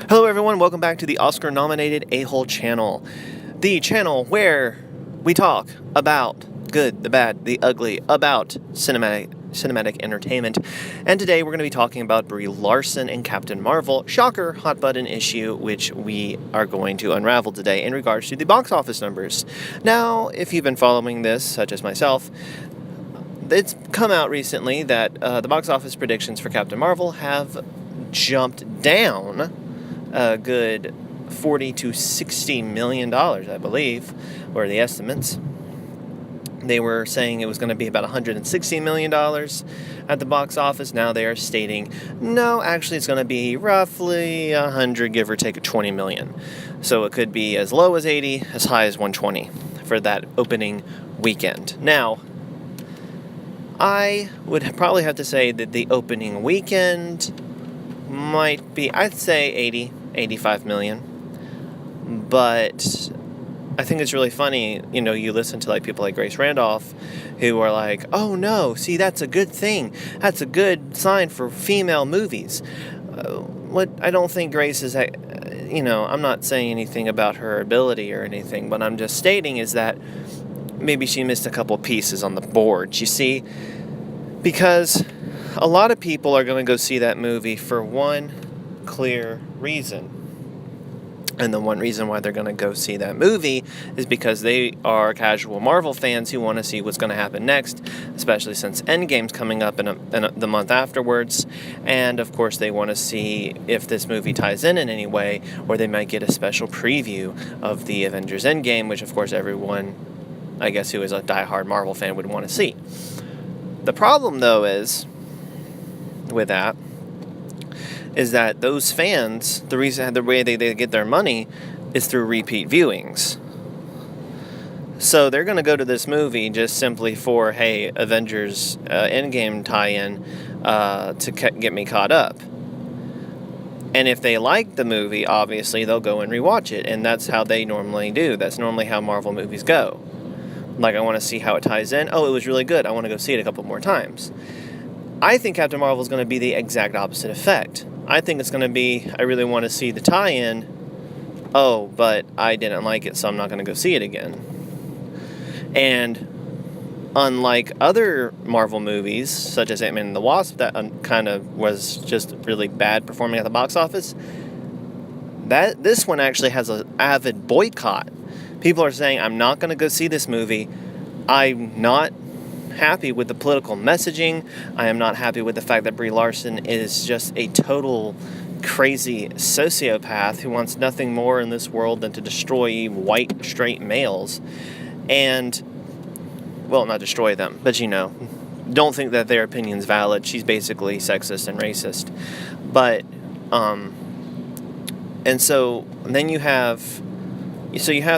Hello everyone, welcome back to the Oscar-nominated A-Hole channel. The channel where we talk about good, the bad, the ugly, about cinematic entertainment. And today we're going to be talking about Brie Larson and Captain Marvel. Shocker, hot button issue, which we are going to unravel today in regards to the box office numbers. Now, if you've been following this, such as myself, it's come out recently that the box office predictions for Captain Marvel have jumped down a good $40 to $60 million, I believe, were the estimates. They were saying it was going to be about $160 million at the box office. Now they are stating, no, actually it's going to be roughly 100, give or take, 20 million. So it could be as low as 80, as high as 120 for that opening weekend. Now, I would probably have to say that the opening weekend might be, I'd say 80, 85 million. But I think it's really funny, you listen to people like Grace Randolph who are like, oh no, see, that's a good thing. That's a good sign for female movies. What I don't think Grace is, I'm not saying anything about her ability or anything, but I'm just stating is that maybe she missed a couple pieces on the board, you see? Because a lot of people are going to go see that movie for one clear reason. And the one reason why they're going to go see that movie is because they are casual Marvel fans who want to see what's going to happen next, especially since Endgame's coming up in the month afterwards. And, of course, they want to see if this movie ties in any way, or they might get a special preview of the Avengers Endgame, which, of course, everyone, I guess, who is a diehard Marvel fan would want to see. The problem, though, is with that is that those fans, the way they get their money is through repeat viewings. So they're going to go to this movie just simply for, hey, Avengers Endgame tie-in to get me caught up. And if they like the movie, obviously they'll go and rewatch it, and that's how they normally do. That's normally how Marvel movies go. I want to see how it ties in. Oh, it was really good. I want to go see it a couple more times. I think Captain Marvel is going to be the exact opposite effect. I think it's going to be, I really want to see the tie-in. Oh, but I didn't like it, so I'm not going to go see it again. And unlike other Marvel movies, such as Ant-Man and the Wasp, that kind of was just really bad performing at the box office, this one actually has an avid boycott. People are saying, I'm not going to go see this movie. I'm not happy with the political messaging. I am not happy with the fact that Brie Larson is just a total crazy sociopath who wants nothing more in this world than to destroy white, straight males. And, well, not destroy them, but don't think that their opinion's valid. She's basically sexist and racist. But, and so then you have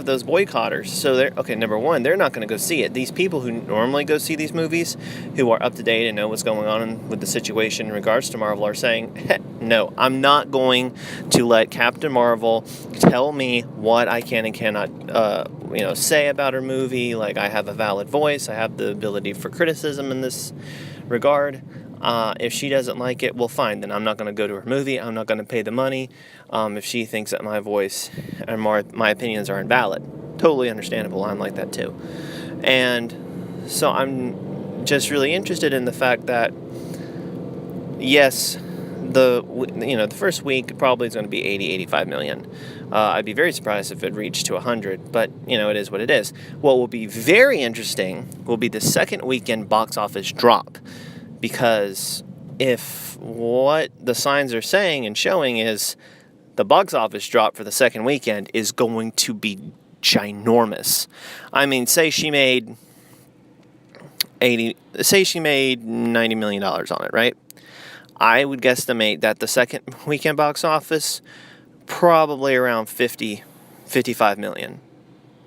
those boycotters. So number one, they're not going to go see it. These people who normally go see these movies, who are up to date and know what's going on with the situation in regards to Marvel, are saying, no, I'm not going to let Captain Marvel tell me what I can and cannot, say about her movie. I have a valid voice. I have the ability for criticism in this regard. If she doesn't like it, well, fine. Then I'm not going to go to her movie. I'm not going to pay the money. If she thinks that my voice and my opinions are invalid, totally understandable. I'm like that too. And so I'm just really interested in the fact that, yes, the first week probably is going to be 80, 85 million. I'd be very surprised if it reached to 100, but, it is what it is. What will be very interesting will be the second weekend box office drop. Because if what the signs are saying and showing is the box office drop for the second weekend is going to be ginormous. I mean, say she made $90 million on it, right? I would guesstimate that the second weekend box office probably around 55 million.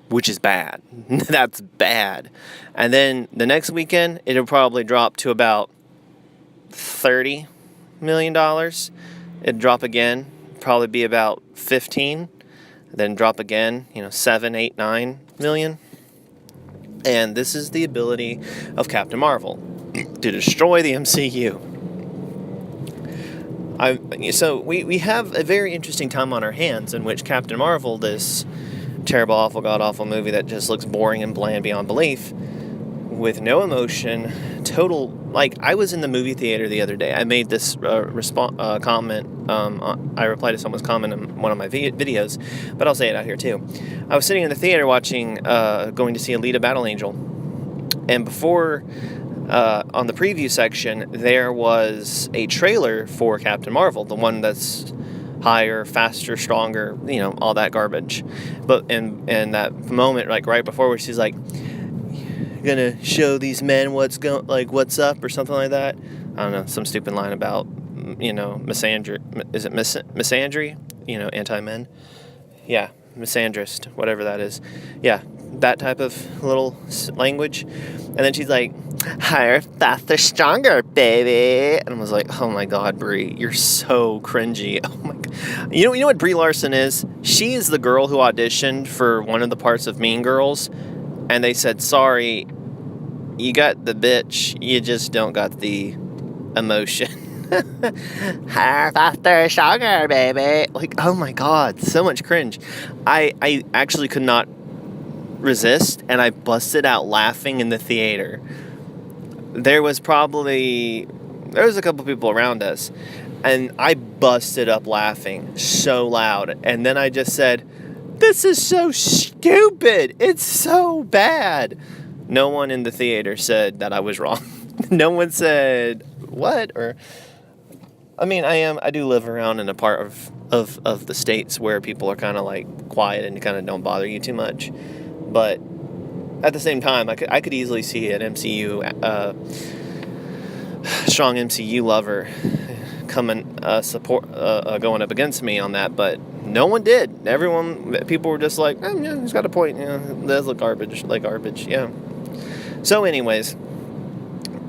Which is bad. That's bad. And then the next weekend, it'll probably drop to about $30 million. It'd drop again, probably be about 15, then drop again, 7, 8, 9 million. And this is the ability of Captain Marvel to destroy the MCU. So we have a very interesting time on our hands in which Captain Marvel, this terrible, awful, god-awful movie that just looks boring and bland beyond belief, with no emotion, total, like, I was in the movie theater the other day. I made this comment, I replied to someone's comment in one of my videos, but I'll say it out here too. I was sitting in the theater watching, going to see Alita Battle Angel, and before, on the preview section, there was a trailer for Captain Marvel, the one that's higher, faster, stronger, all that garbage. But in that moment, like right before, where she's like, gonna show these men what's up or something like that. I don't know, some stupid line about misandry. Is it misandry? Anti-men. Yeah, misandrist, whatever that is. Yeah, that type of little language. And then she's like, higher, faster, stronger, baby. And I was like, oh my God, Brie, you're so cringy. Oh my God. You know what Brie Larson is? She is the girl who auditioned for one of the parts of Mean Girls. And they said, sorry, you got the bitch, you just don't got the emotion. Higher, faster, stronger, baby. Like, oh my God, so much cringe. I actually could not resist, and I busted out laughing in the theater. There was a couple people around us, and I busted up laughing so loud. And then I just said, this is so stupid. It's so bad. No one in the theater said that I was wrong. No one said what, or I do live around in a part of the States where people are kind of like quiet and kind of don't bother you too much. But at the same time, I could easily see an strong MCU lover coming going up against me on that, but no one did. People were just like, yeah, he's got a point. Yeah, that's like garbage. Yeah. So, anyways,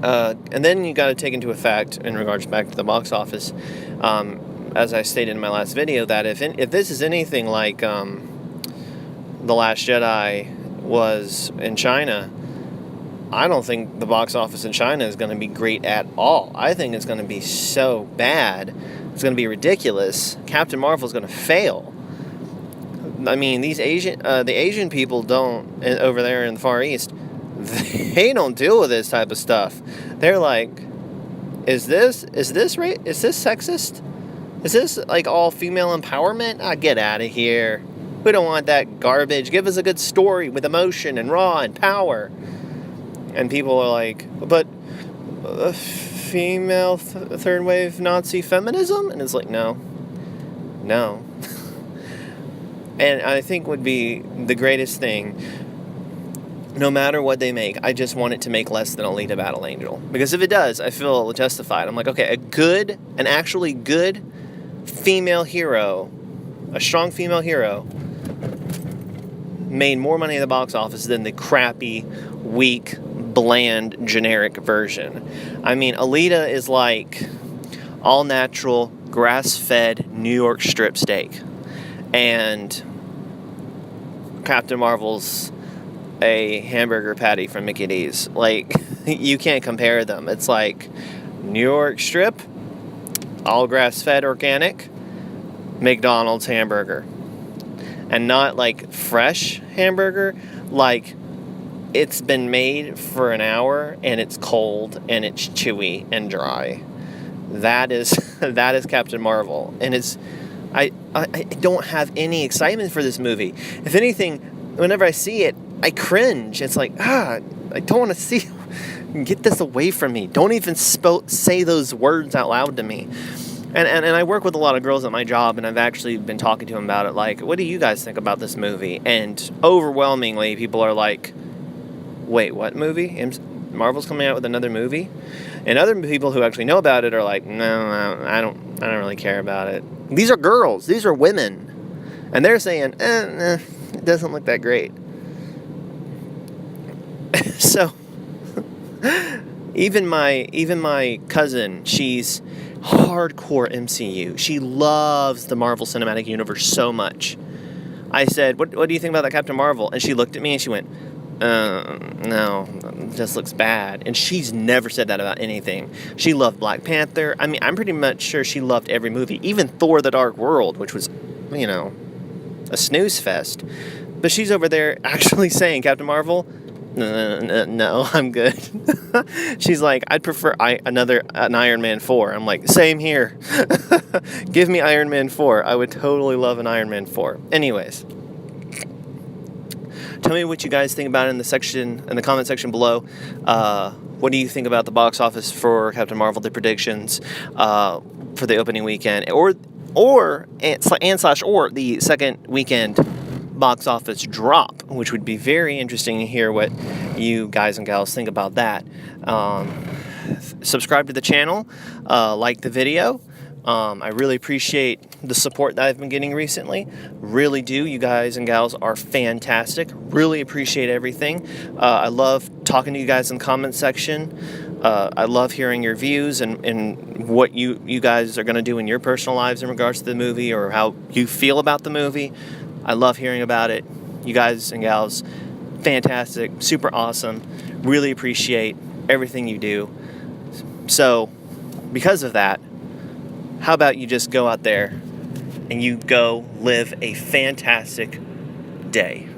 and then you got to take into effect in regards back to the box office, as I stated in my last video, that if this is anything like The Last Jedi was in China, I don't think the box office in China is going to be great at all. I think it's going to be so bad. It's going to be ridiculous. Captain Marvel is going to fail. I mean, the Asian people don't, over there in the Far East, they don't deal with this type of stuff. They're like, is this sexist? Is this like all female empowerment? Get out of here. We don't want that garbage. Give us a good story with emotion and raw and power. And people are like, but female third wave Nazi feminism? And it's like, no. And I think would be the greatest thing, no matter what they make, I just want it to make less than Alita Battle Angel. Because if it does, I feel justified. I'm like, okay, an actually good female hero, a strong female hero, made more money at the box office than the crappy, weak, bland, generic version. I mean, Alita is like all-natural, grass-fed New York strip steak. And Captain Marvel's a hamburger patty from Mickey D's. Like, you can't compare them. It's like New York strip, all grass-fed, organic, McDonald's hamburger. And not like fresh hamburger, like it's been made for an hour and it's cold and it's chewy and dry. That is Captain Marvel. And I don't have any excitement for this movie. If anything, whenever I see it, I cringe. It's like, I don't want to see. Get this away from me. Don't even say those words out loud to me. And I work with a lot of girls at my job, and I've actually been talking to them about it. Like, what do you guys think about this movie? And overwhelmingly, people are like, wait, what movie? Marvel's coming out with another movie? And other people who actually know about it are like, no, I don't really care about it. These are girls. These are women. And they're saying, it doesn't look that great. So, even my cousin, she's hardcore MCU. She loves the Marvel Cinematic Universe so much. I said, what do you think about that Captain Marvel? And she looked at me and she went, no, it just looks bad. And she's never said that about anything. She loved Black Panther. I mean, I'm pretty much sure she loved every movie, even Thor: The Dark World, which was, a snooze fest. But she's over there actually saying, Captain Marvel, no, I'm good. She's like, I'd prefer an Iron Man 4. I'm like, same here. Give me Iron Man 4. I would totally love an Iron Man 4. Anyways, tell me what you guys think about it in the comment section below. What do you think about the box office for Captain Marvel? The predictions for the opening weekend, or the second weekend box office drop, which would be very interesting to hear what you guys and gals think about that. Subscribe to the channel, like the video. I really appreciate the support that I've been getting recently. Really do. You guys and gals are fantastic. Really appreciate everything. I love talking to you guys in the comment section. I love hearing your views and what you guys are going to do in your personal lives in regards to the movie, or how you feel about the movie. I love hearing about it. You guys and gals, fantastic, super awesome. Really appreciate everything you do. So, because of that, how about you just go out there and you go live a fantastic day?